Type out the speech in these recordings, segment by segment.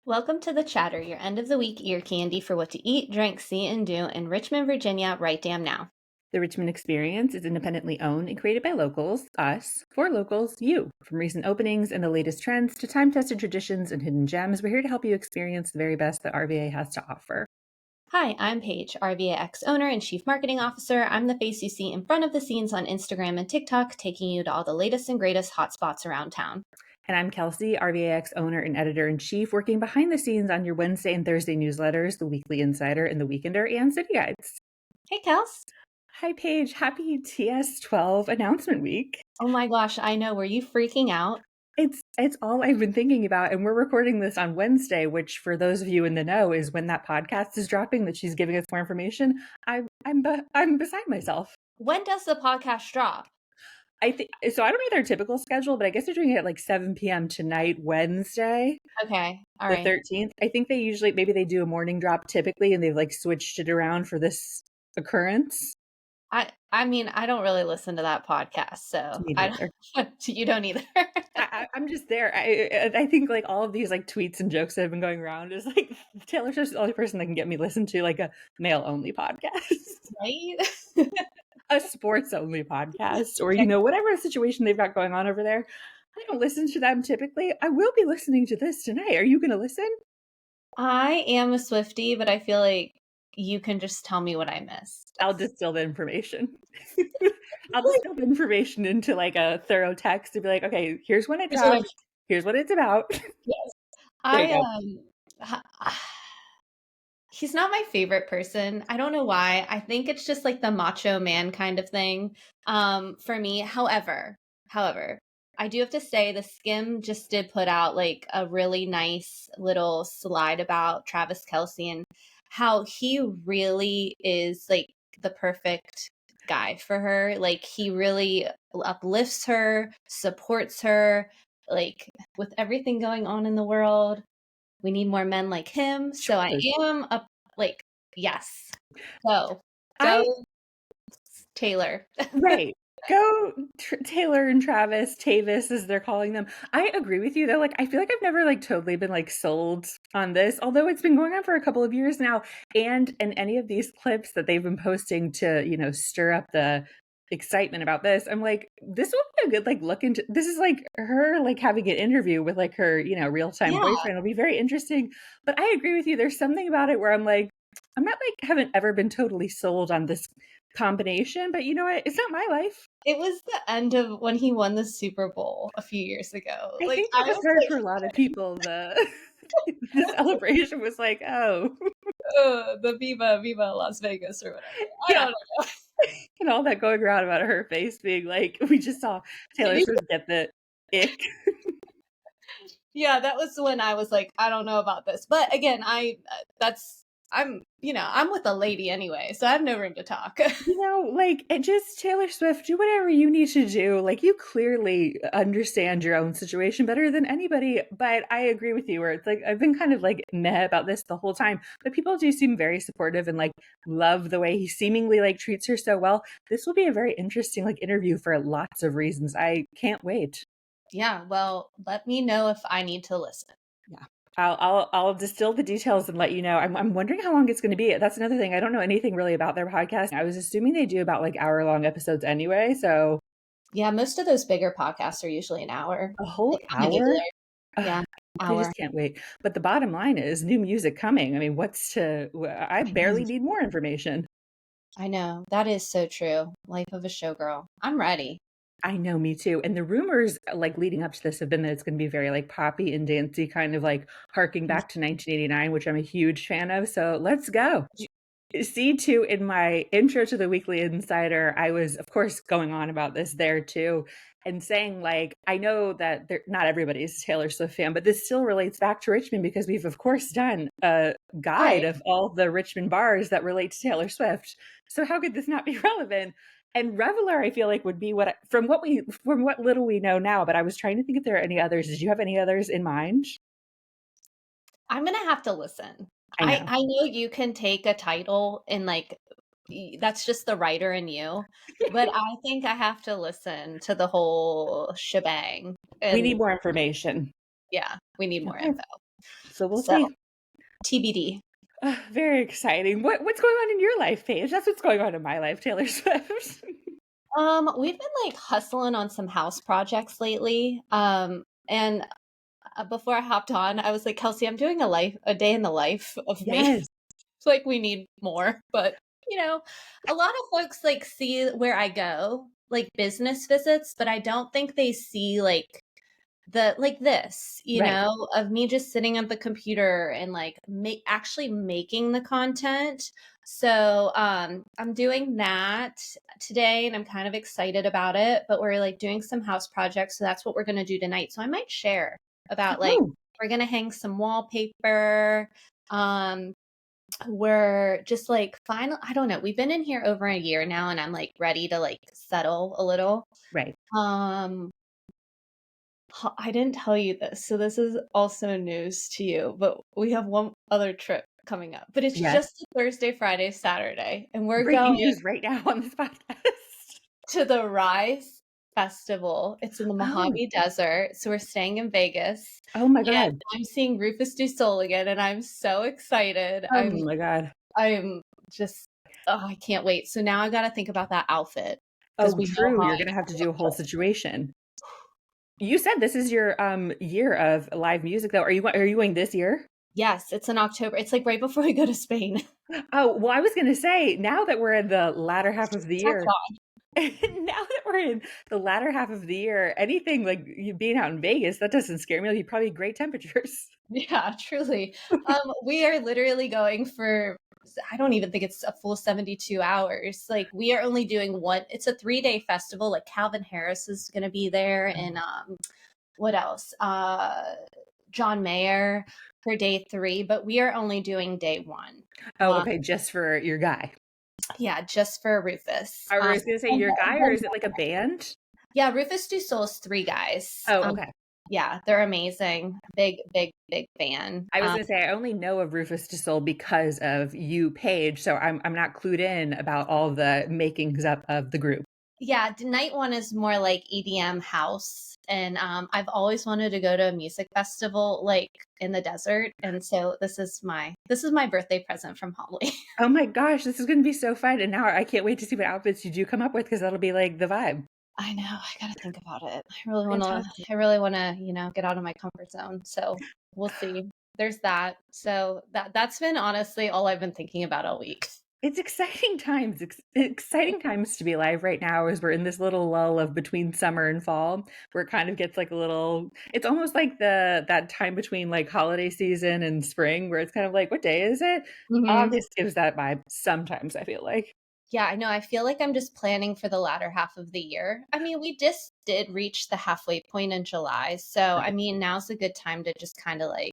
Welcome to The Chatter, your end of the week ear candy for what to eat, drink, see, and do in Richmond, Virginia, right damn now. The Richmond Experience is independently owned and created by locals, us, for locals, you. From recent openings and the latest trends to time-tested traditions and hidden gems, we're here to help you experience the very best that RVA has to offer. Hi, I'm Paige, RVA ex-owner and chief marketing officer. I'm the face you see in front of the scenes on Instagram and TikTok, taking you to all the latest and greatest hotspots around town. And I'm Kelsey, RVAX owner and editor-in-chief, working behind the scenes on your Wednesday and Thursday newsletters, The Weekly Insider and The Weekender, and City Guides. Hey, Kels. Hi, Paige. Happy TS12 announcement week. Oh my gosh, I know. Were you freaking out? It's all I've been thinking about, and we're recording this on Wednesday, which for those of you in the know is when that podcast is dropping. That she's giving us more information. I'm beside myself. When does the podcast drop? I think so. I don't know their typical schedule, but I guess they're doing it at like 7 p.m. tonight, Wednesday, Okay, all the right. 13th. I think they usually maybe they do a morning drop typically, and they've like switched it around for this occurrence. I mean, I don't really listen to that podcast, so Me neither. You don't either. I'm just there. I think like all of these like tweets and jokes that have been going around is like Taylor Swift's the only person that can get me listened to like a male only podcast, Right? a sports only podcast, or whatever situation they've got going on over there. I don't listen to them typically. I will be listening to this tonight. Are you going to listen? I am a Swiftie, but I feel like you can just tell me what I missed. I'll distill the information. I'll distill the information into like a thorough text to be like, okay, here's when it drops. Here's what it's about. Yes. He's not my favorite person. I don't know why. I think it's just like the macho man kind of thing for me. However, I do have to say the Skim just did put out like a really nice little slide about Travis Kelsey and how he really is like the perfect guy for her. Like he really uplifts her, supports her, like with everything going on in the world. We need more men like him. So I am yes. Go Taylor. Right. Go Taylor and Travis, Tavis as they're calling them. I agree with you though. Like I feel like I've never like totally been like sold on this, although it's been going on for a couple of years now. And in any of these clips that they've been posting to, stir up the excitement about this, I'm like, this will be a good like look into this is like her like having an interview with like her, real-time boyfriend. It'll be very interesting. But I agree with you. There's something about it where I'm like, I'm not like haven't ever been totally sold on this combination, but you know what? It's not my life. It was the end of when he won the Super Bowl a few years ago. I think that was hard for a lot of people. The celebration was like, the Viva Las Vegas or whatever. I don't know. And all that going around about her face being like, we just saw Taylor Swift get the ick. Yeah, that was when I was like, I don't know about this. But again, I'm with a lady anyway, so I have no room to talk. Like it just Taylor Swift, do whatever you need to do. Like you clearly understand your own situation better than anybody. But I agree with you where it's like I've been kind of like meh about this the whole time. But people do seem very supportive and like love the way he seemingly like treats her so well. This will be a very interesting like interview for lots of reasons. I can't wait. Yeah, well, let me know if I need to listen. Yeah. I'll distill the details and let you know. I'm wondering how long it's going to be. That's another thing. I don't know anything really about their podcast. I was assuming they do about like hour-long episodes anyway. So yeah, most of those bigger podcasts are usually an hour. A whole hour? Yeah, I just can't wait. But the bottom line is new music coming. I mean, I barely need more information. I know. That is so true. Life of a showgirl. I'm ready. I know, me too. And the rumors like leading up to this have been that it's going to be very like poppy and dancey, kind of like harking back to 1989, which I'm a huge fan of. So let's go. See, too, in my intro to the Weekly Insider, I was, of course, going on about this there too, and saying like, I know that not everybody's a Taylor Swift fan, but this still relates back to Richmond because we've, of course, done a guide of all the Richmond bars that relate to Taylor Swift. So how could this not be relevant? And Reveler, I feel like would be from what little we know now. But I was trying to think if there are any others. Did you have any others in mind? I'm gonna have to listen. I know you can take a title and like that's just the writer in you, but I think I have to listen to the whole shebang. We need more information. Yeah, we need more info. So we'll So see. TBD. Very exciting. What's going on in your life, Paige? That's what's going on in my life, Taylor Swift. We've been like hustling on some house projects lately. And before I hopped on, I was like, Kelsey, I'm doing a day in the life of me. Yes. It's like we need more, but you know, a lot of folks like see where I go, like business visits, but I don't think they see the like this, Right. of me just sitting at the computer and like actually making the content. So I'm doing that today and I'm kind of excited about it, but we're like doing some house projects, so that's what we're going to do tonight. So I might share about like Oh, we're going to hang some wallpaper. um we're just like final, I don't know, we've been in here over a year now and I'm like ready to like settle a little. right. um I didn't tell you this, so this is also news to you, but we have one other trip coming up, but it's Yes. just a Thursday, Friday, Saturday, and we're Breaking going news right now on this podcast. to the Rise Festival. It's in the Oh, Mojave Desert, so we're staying in Vegas, oh my and God. I'm seeing Rufus Du Sol again, and I'm so excited. Oh my God. I'm just, oh, I can't wait. So now I got to think about that outfit because Oh, we know true. how You're I gonna have to do a whole situation. You said this is your year of live music though. Are you going this year? Yes, it's in October. It's like right before we go to Spain. Oh, well, I was gonna say now that we're in the latter half of the Tack year, on. now that we're in the latter half of the year, anything like you being out in Vegas, that doesn't scare me. It'll be probably great temperatures. Yeah, truly. We are literally going for, I don't even think it's a full 72 hours. Like we are only doing one, it's a 3-day festival. Like Calvin Harris is going to be there and what else? John Mayer for day 3, but we are only doing day 1. Oh, okay, just for your guy. Yeah, just for Rufus. I was gonna say your guy, or is it like a band? Yeah, Rufus Du Sol's 3 guys. Oh, okay. Yeah, they're amazing. Big, big, big fan. I was gonna say I only know of Rufus Du Sol because of you, Paige. So I'm not clued in about all the makings up of the group. Yeah, night 1 is more like EDM house, and I've always wanted to go to a music festival like in the desert, and so this is my birthday present from Holly. Oh my gosh, this is gonna be so fun! And now I can't wait to see what outfits you do come up with because that'll be like the vibe. I know, I gotta think about it. I really wanna, Fantastic. get out of my comfort zone. So we'll see. There's that. So that's been honestly all I've been thinking about all week. It's exciting times. Exciting times to be alive right now as we're in this little lull of between summer and fall, where it kind of gets like a little. It's almost like that time between like holiday season and spring, where it's kind of like, what day is it? Mhm. August gives that vibe sometimes. I feel like. Yeah, I know. I feel like I'm just planning for the latter half of the year. I mean, we just did reach the halfway point in July. So, I Right. mean, now's a good time to just kind of like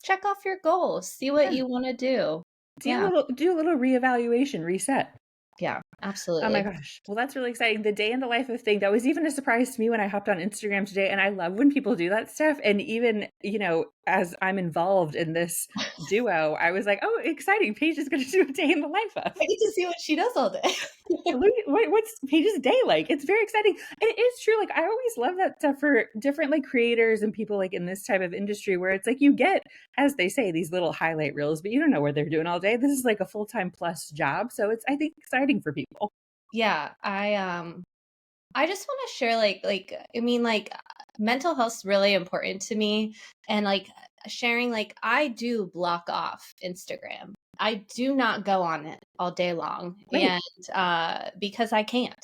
check off your goals, see what Yeah. you want to do. Do a Yeah. little reevaluation, reset. Yeah, Oh my absolutely. gosh. Well, that's really exciting. The day in the life of thing, that was even a surprise to me when I hopped on Instagram today. And I love when people do that stuff. And even, as I'm involved in this duo, I was like, oh, exciting. Paige is going to do a day in the life of. I get to see what she does all day. What's Paige's day like? It's very exciting. And it is true. Like, I always love that stuff for different like creators and people like in this type of industry where it's like you get, as they say, these little highlight reels, but you don't know what they're doing all day. This is like a full-time plus job. So it's, I think, exciting for people. Yeah, I just want to share I mean mental health's really important to me, and like sharing, like I do block off Instagram. I do not go on it all day long, Right. and because I can't.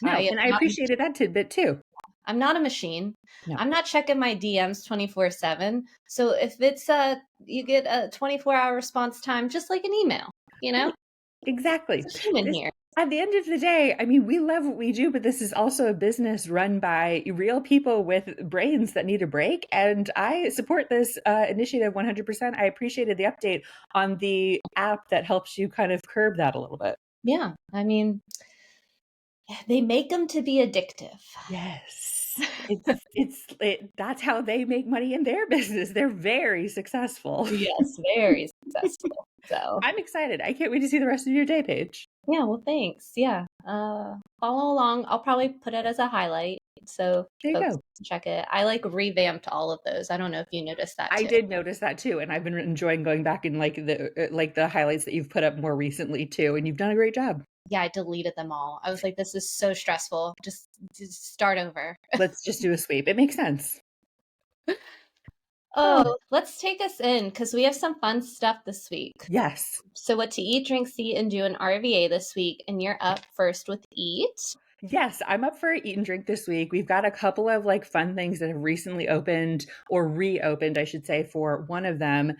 I No, am and I not, appreciated that tidbit too. I'm not a machine. No, I'm not checking my DMs 24/7. So if it's you get a 24-hour response time just like an email, you know? right. Exactly. It's a human This here. at the end of the day, I mean, we love what we do, but this is also a business run by real people with brains that need a break. And I support this initiative 100%. I appreciated the update on the app that helps you kind of curb that a little bit. Yeah. I mean, they make them to be addictive. Yes. That's how they make money in their business. They're very successful. Yes, very successful. So, I'm excited. I can't wait to see the rest of your day, Paige. yeah, well, thanks. Yeah. Follow along. I'll probably put it as a highlight. So There you folks go. can check it. I like revamped all of those. I don't know if you noticed that I too. did notice that too, and I've been enjoying going back and like the highlights that you've put up more recently too, and you've done a great job. Yeah, I deleted them all. I was like, this is so stressful. Just start over. Let's just do a sweep. It makes sense. Oh, Oh, let's take us in because we have some fun stuff this week. yes. So, what to eat, drink, see, and do in RVA this week, and you're up first with eat. Yes, I'm up for eat and drink this week. We've got a couple of like fun things that have recently opened or reopened, I should say, for one of them.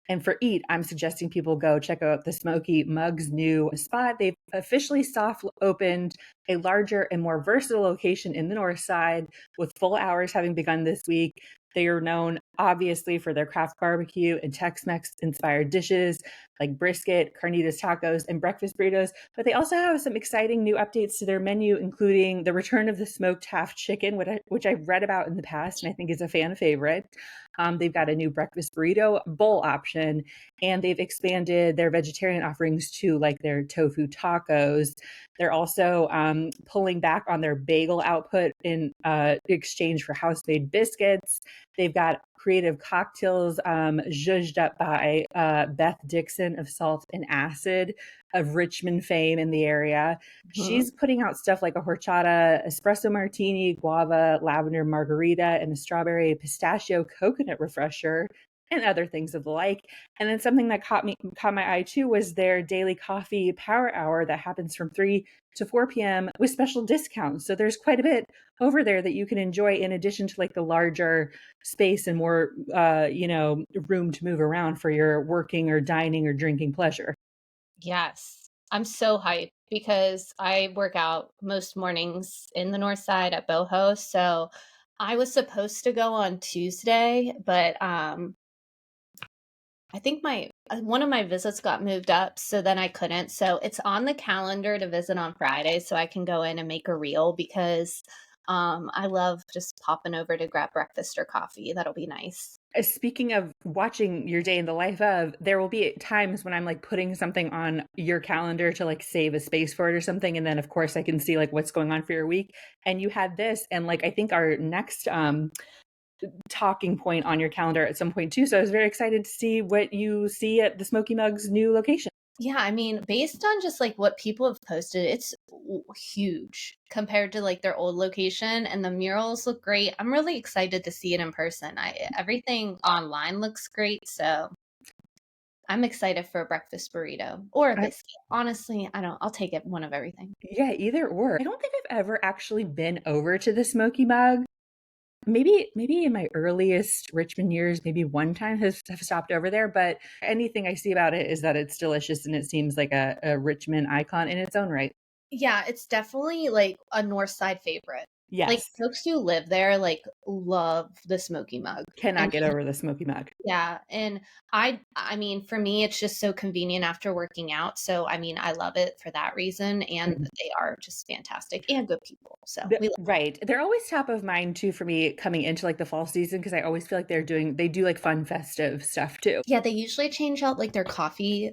And for eat, I'm suggesting people go check out the Smoky Mug's new spot. They've officially soft opened a larger and more versatile location in the north side with full hours having begun this week. They are known obviously for their craft barbecue and Tex-Mex inspired dishes like brisket, carnitas tacos, and breakfast burritos. But they also have some exciting new updates to their menu, including the return of the smoked half chicken, which I've read about in the past and I think is a fan favorite. They've got a new breakfast burrito bowl option, and they've expanded their vegetarian offerings to like their tofu tacos. They're also pulling back on their bagel output in exchange for house-made biscuits. They've got creative cocktails zhuzhed up by Beth Dixon of Salt and Acid of Richmond fame in the area. Mhm. She's putting out stuff like a horchata espresso martini, guava lavender margarita, and a strawberry pistachio coconut refresher, and other things of the like. And then something that caught my eye too was their daily coffee power hour that happens from 3 to 4 p.m. with special discounts. So there's quite a bit over there that you can enjoy in addition to like the larger space and more room to move around for your working or dining or drinking pleasure. Yes, I'm so hyped because I work out most mornings in the north side at Boho. So, I was supposed to go on Tuesday, but I think my one of my visits got moved up, so then I couldn't. So it's on the calendar to visit on Friday so I can go in and make a reel because I love just popping over to grab breakfast or coffee. That'll be nice. Speaking of watching your day in the life of, there will be times when I'm like putting something on your calendar to like save a space for it or something. And then of course I can see like what's going on for your week. And you had this, and like I think our next talking point on your calendar at some point too. So I was very excited to see what you see at the Smoky Mug's new location. Yeah, I mean, based on just like what people have posted, it's huge compared to like their old location and the murals look great. I'm really excited to see it in person. I Everything online looks great, so I'm excited for a breakfast burrito or a I, biscuit. Honestly, I don't I'll take it one of everything. yeah, either or. I don't think I've ever actually been over to the Smoky Mug. Maybe in my earliest Richmond years, maybe one time have stopped over there, but anything I see about it is that it's delicious and it seems like a Richmond icon in its own right. Yeah, it's definitely like a North Side favorite. Like Yes. folks who live there like love the Smoky Mug. Cannot And get over the Smoky Mug. yeah, and I mean for me it's just so convenient after working out. So I mean I love it for that reason and Mhm. they are just fantastic and good people. So we love Right. They're always top of mind too for me coming into like the fall season because I always feel like they do like fun festive stuff too. Yeah, they usually change out like their coffee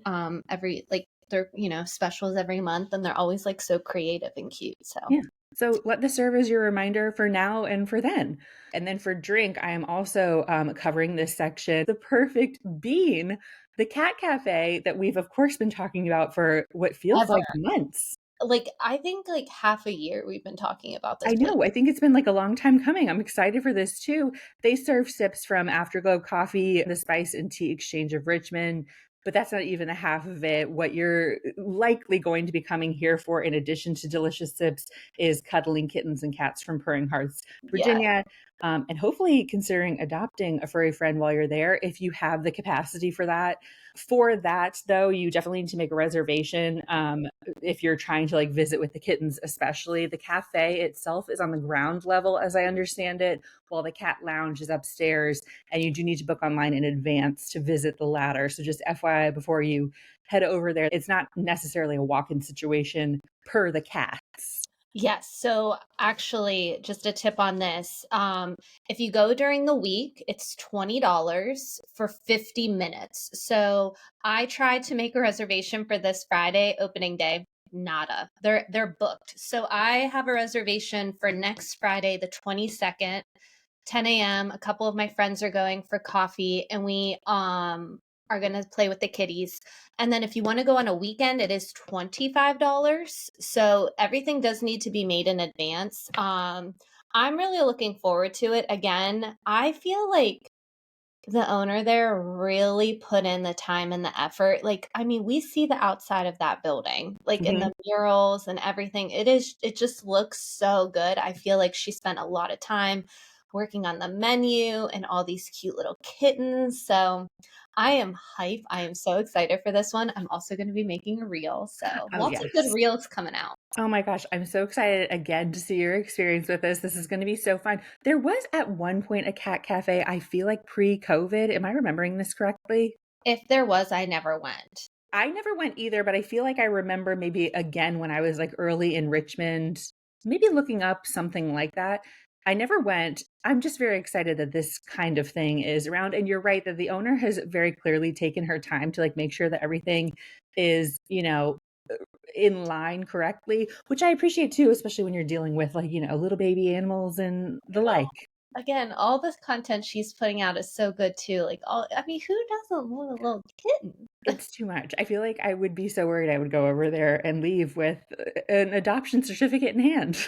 every like their, specials every month and they're always like so creative and cute. So Yeah. So let this serve as your reminder for now and for then. And then for drink, I am also covering this section, the Purrfect Bean, the cat cafe that we've of course been talking about for what feels ever. like months. Like I think like half a year we've been talking about I this place. know. I think it's been like a long time coming. I'm excited for this too. They serve sips from Afterglow Coffee, the Spice and Tea Exchange of Richmond, but that's not even a half of it. What you're likely going to be coming here for, in addition to delicious sips, is cuddling kittens and cats from Purring Hearts, Yeah. Virginia. And hopefully considering adopting a furry friend while you're there if you have the capacity for that. For that, though, you definitely need to make a reservation. If you're trying to like visit with the kittens, especially the cafe itself is on the ground level, as I understand it, while the cat lounge is upstairs. And you do need to book online in advance to visit the latter. So just FYI, before you head over there, it's not necessarily a walk-in situation per the cats. Yes. So actually, just a tip on this. If you go during the week, it's $20 for 50 minutes. So I tried to make a reservation for this Friday opening day. nada. They're booked. So I have a reservation for next Friday, the 22nd, 10 a.m. A couple of my friends are going for coffee, and we are gonna play with the kitties. And then if you want to go on a weekend, it is $25. So everything does need to be made in advance. I'm really looking forward to it. Again, I feel like the owner there really put in the time and the effort. Like, I mean, we see the outside of that building, like in Mhm. the murals and everything. It just looks so good. I feel like she spent a lot of time working on the menu and all these cute little kittens. So I am hype. I am so excited for this one. I'm also going to be making a reel. So Oh, lots of good yes. reels coming out. Oh my gosh, I'm so excited again to see your experience with this. This is going to be so fun. There was at one point a cat cafe, I feel like pre-COVID. Am I remembering this correctly? If there was, I never went. I never went either, but I feel like I remember maybe again when I was like early in Richmond, maybe looking up something like that. I never went. I'm just very excited that this kind of thing is around. And you're right that the owner has very clearly taken her time to like make sure that everything is, in line correctly, which I appreciate too, especially when you're dealing with like, little baby animals and the like. Again, all this content she's putting out is so good too. Like I mean, who doesn't want a little kitten? It's too much. I feel like I would be so worried I would go over there and leave with an adoption certificate in hand.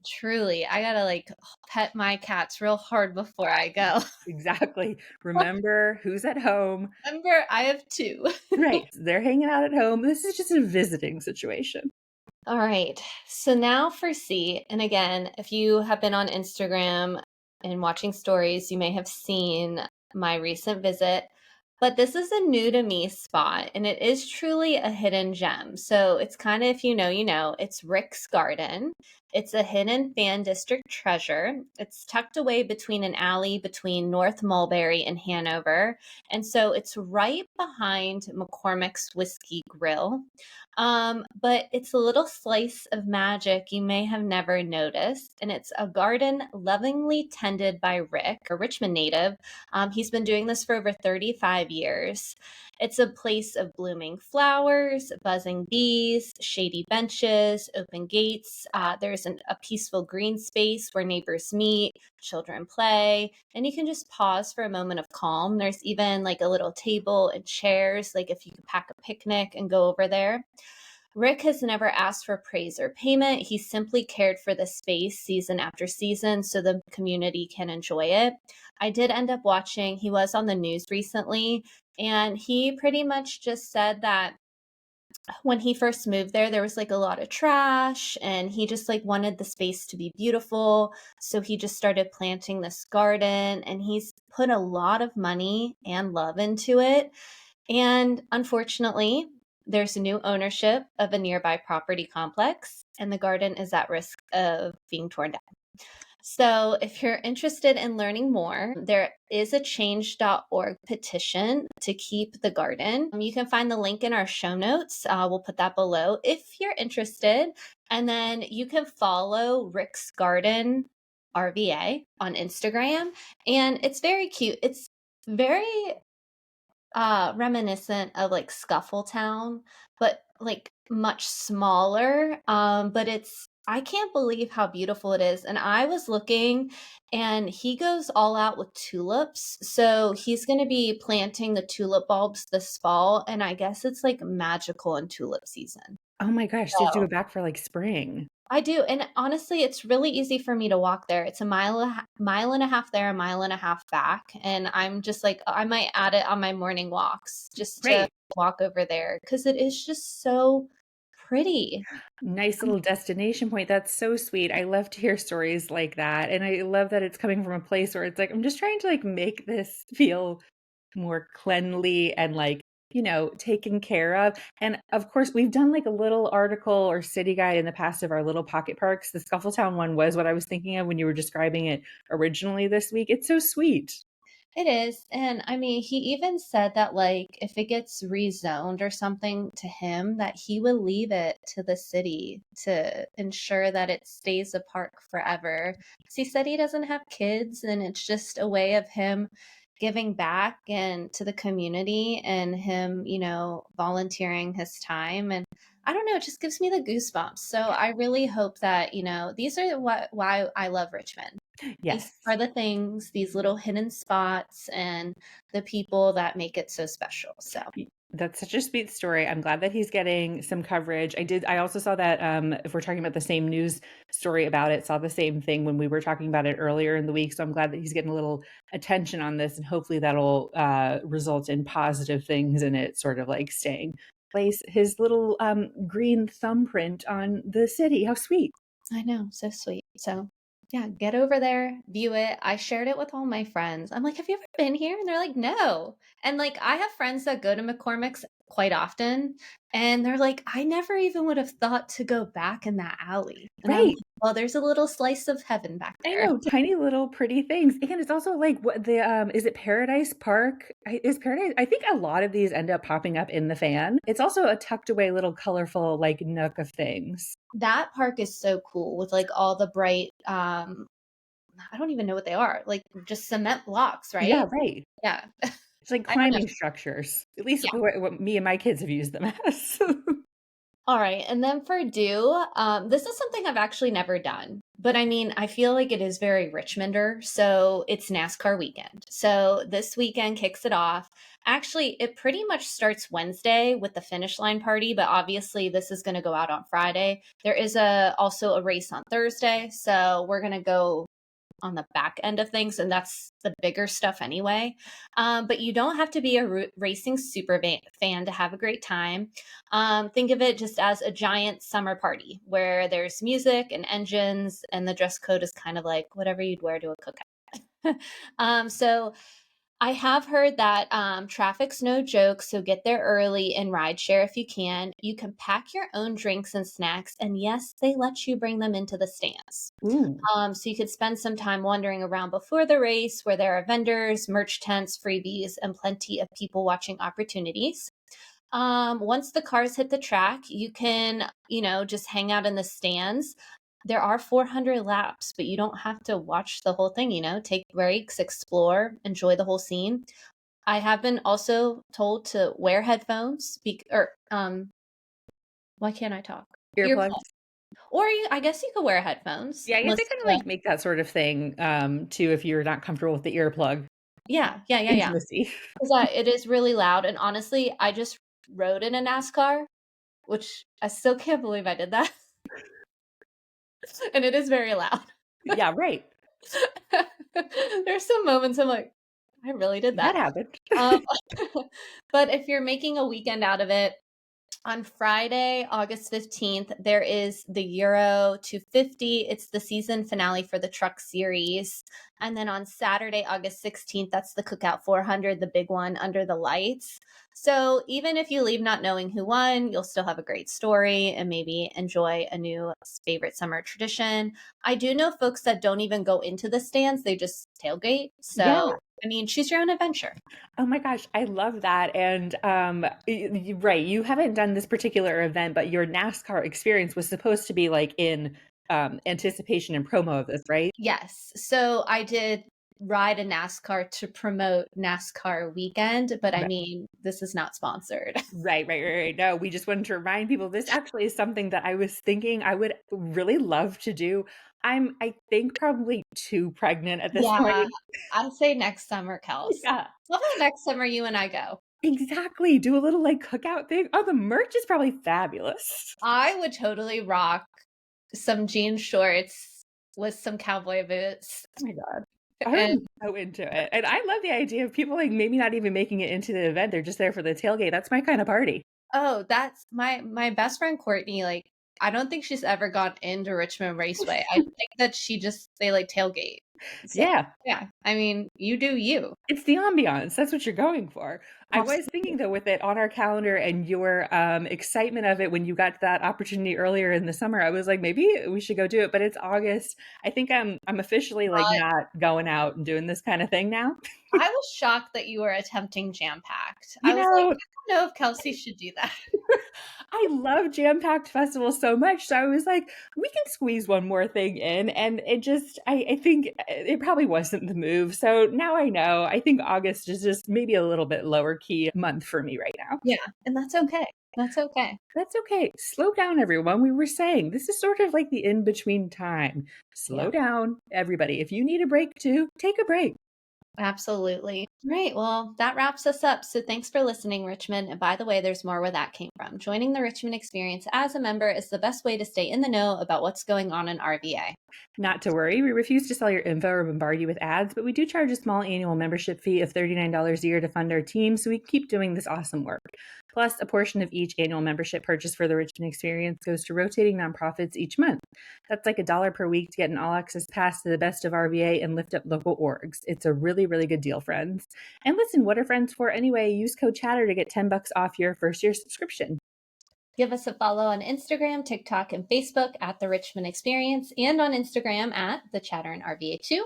Truly, I gotta like pet my cats real hard before I go. Exactly. Remember who's at home. Remember, I have two. Right. They're hanging out at home. This is just a visiting situation. All right. So now for C. And again, if you have been on Instagram and watching stories, you may have seen my recent visit. But this is a new to me spot, and it is truly a hidden gem. So it's kind of, if you know, you know, it's Rick's Garden. It's a hidden fan district treasure. It's tucked away between an alley between North Mulberry and Hanover. And so it's right behind McCormick's Whiskey Grill. But it's a little slice of magic you may have never noticed, and it's a garden lovingly tended by Rick, a Richmond native. He's been doing this for over 35 years. It's a place of blooming flowers, buzzing bees, shady benches, open gates. There's a peaceful green space where neighbors meet, children play, and you can just pause for a moment of calm. There's even like a little table and chairs, like if you could pack a picnic and go over there. Rick has never asked for praise or payment. He simply cared for the space season after season so the community can enjoy it. I did end up watching, he was on the news recently, and he pretty much just said that when he first moved there, there was like a lot of trash, and he just like wanted the space to be beautiful. So he just started planting this garden, and he's put a lot of money and love into it. And unfortunately, there's a new ownership of a nearby property complex, and the garden is at risk of being torn down. So, if you're interested in learning more, there is a change.org petition to keep the garden. You can find the link in our show notes. We'll put that below if you're interested. And then you can follow Rick's Garden RVA on Instagram. And it's very cute. It's very reminiscent of like Scuffletown, but like much smaller. But it's I can't believe how beautiful it is. And I was looking, and he goes all out with tulips. So he's going to be planting the tulip bulbs this fall, and I guess it's like magical in tulip season. Oh my gosh, so you have to So go back for like spring. I do, and honestly, it's really easy for me to walk there. It's a mile and a half there, a mile and a half back, and I'm just like I might add it on my morning walks just to Great. walk over there because it is just so pretty. Nice little destination point. That's so sweet. I love to hear stories like that. And I love that it's coming from a place where it's like, I'm just trying to like make this feel more cleanly and like, taken care of. And of course, we've done like a little article or city guide in the past of our little pocket parks. The Scuffletown one was what I was thinking of when you were describing it originally this week. It's so sweet. It is. And I mean, he even said that, like, if it gets rezoned or something to him, that he would leave it to the city to ensure that it stays a park forever. 'Cause he said he doesn't have kids, and it's just a way of him giving back and to the community and him, volunteering his time. And I don't know, it just gives me the goosebumps. So I really hope that, these are why I love Richmond. These Yes. are the things, these little hidden spots and the people that make it so special. So That's such a sweet story. I'm glad that he's getting some coverage. I also saw that if we're talking about the same news story about it, saw the same thing when we were talking about it earlier in the week. So I'm glad that he's getting a little attention on this, and hopefully that'll result in positive things and it sort of like staying place his little green thumbprint on the city. How sweet. I know, so sweet. So yeah, get over there, view it. I shared it with all my friends. I'm like, have you ever been here? And they're like, no. And like, I have friends that go to McCormick's quite often, and they're like, I never even would have thought to go back in that alley. And I'm like, Right. well, there's a little slice of heaven back I there. know, tiny little pretty things. And it's also like what the is it Paradise Park? Is Paradise? I think a lot of these end up popping up in the fan. It's also a tucked away little colorful like nook of things. That park is so cool with like all the bright, I don't even know what they are, like just cement blocks, Yeah, right? right. Yeah. It's like I don't know. climbing structures. At least Yeah. what me and my kids have used them as. All right. And then for do, this is something I've actually never done, but I mean, I feel like it is very Richmonder. So it's NASCAR weekend. So this weekend kicks it off. Actually, it pretty much starts Wednesday with the finish line party, but obviously this is going to go out on Friday. There is also a race on Thursday. So we're going to go on the back end of things, and that's the bigger stuff anyway. But you don't have to be a racing fan to have a great time. Think of it just as a giant summer party where there's music and engines, and the dress code is kind of like whatever you'd wear to a cookout. So I have heard that traffic's no joke, so get there early and rideshare if you can. You can pack your own drinks and snacks, and yes, they let you bring them into the stands. Ooh. So you could spend some time wandering around before the race where there are vendors, merch tents, freebies, and plenty of people watching opportunities. Once the cars hit the track, you can, just hang out in the stands. There are 400 laps, but you don't have to watch the whole thing, take breaks, explore, enjoy the whole scene. I have been also told to wear headphones why can't I talk? Earplugs. Earplugs. Or I guess you could wear headphones. Yeah, I guess they Listen kind of to like make that sort of thing too if you're not comfortable with the earplug yeah. intimacy. 'Cause, it is really loud, and honestly, I just rode in a NASCAR, which I still can't believe I did that, and it is very loud. Yeah, right. There's some moments I'm like, "I really did That that." happened. Um, but if you're making a weekend out of it, on Friday, August 15th, there is the Euro 250. It's the season finale for the Truck Series. And then on Saturday, August 16th, that's the Cookout 400, the big one under the lights. So even if you leave not knowing who won, you'll still have a great story and maybe enjoy a new favorite summer tradition. I do know folks that don't even go into the stands, they just tailgate. Yeah. So, I mean, choose your own adventure. Oh my gosh, I love that. And right, you haven't done this particular event, but your NASCAR experience was supposed to be like in anticipation and promo of this, right? Yes. So I did ride a NASCAR to promote NASCAR weekend, but I Right. mean, this is not sponsored. Right. No, we just wanted to remind people this actually is something that I was thinking I would really love to do. I think probably too pregnant at this Yeah, point. I say next summer, Kels. Yeah. How about next summer you and I go? Exactly. Do a little like cookout thing. Oh, the merch is probably fabulous. I would totally rock some jean shorts with some cowboy boots. Oh my God. And I'm so into it. And I love the idea of people like maybe not even making it into the event. They're just there for the tailgate. That's my kind of party. oh, that's my best friend Courtney, like I don't think she's ever gone into Richmond Raceway. I think that they like tailgate. So Yeah. yeah, I mean, you do you. It's the ambiance. That's what you're going for. I was Absolutely. thinking though with it on our calendar and your excitement of it when you got that opportunity earlier in the summer, I was like, maybe we should go do it. But it's August. I think I'm officially like not going out and doing this kind of thing now. I was shocked that you were attempting jam packed. You I was like, know, I don't know if Kelsey should do that. I love Jam Packed Festival so much. So I was like, we can squeeze one more thing in. And it just, I think it probably wasn't the move. So now I know. I think August is just maybe a little bit lower key month for me right now. Yeah, and that's okay. That's okay. That's okay. Slow down, everyone. We were saying this is sort of like the in between time. Slow Yeah. down, everybody. If you need a break too, take a break. Absolutely. Right. Well, that wraps us up. So thanks for listening, Richmond. And by the way, there's more where that came from. Joining the Richmond Experience as a member is the best way to stay in the know about what's going on in RVA. Not to worry, we refuse to sell your info or bombard you with ads, but we do charge a small annual membership fee of $39 a year to fund our team so we keep doing this awesome work. Plus, a portion of each annual membership purchase for the Richmond Experience goes to rotating nonprofits each month. That's like $1 per week to get an all-access pass to the best of RVA and lift up local orgs. It's a really, really good deal, friends. And listen, what are friends for anyway? Use code CHATTER to get $10 off your first year subscription. Give us a follow on Instagram, TikTok, and Facebook at The Richmond Experience, and on Instagram at The Chatter in RVA2.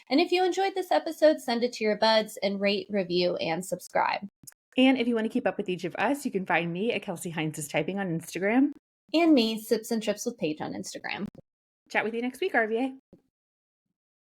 And if you enjoyed this episode, send it to your buds and rate, review, and subscribe. And if you want to keep up with each of us, you can find me at Kelsey Hines is Typing on Instagram. And me, Sips and Trips with Paige on Instagram. Chat with you next week, RVA.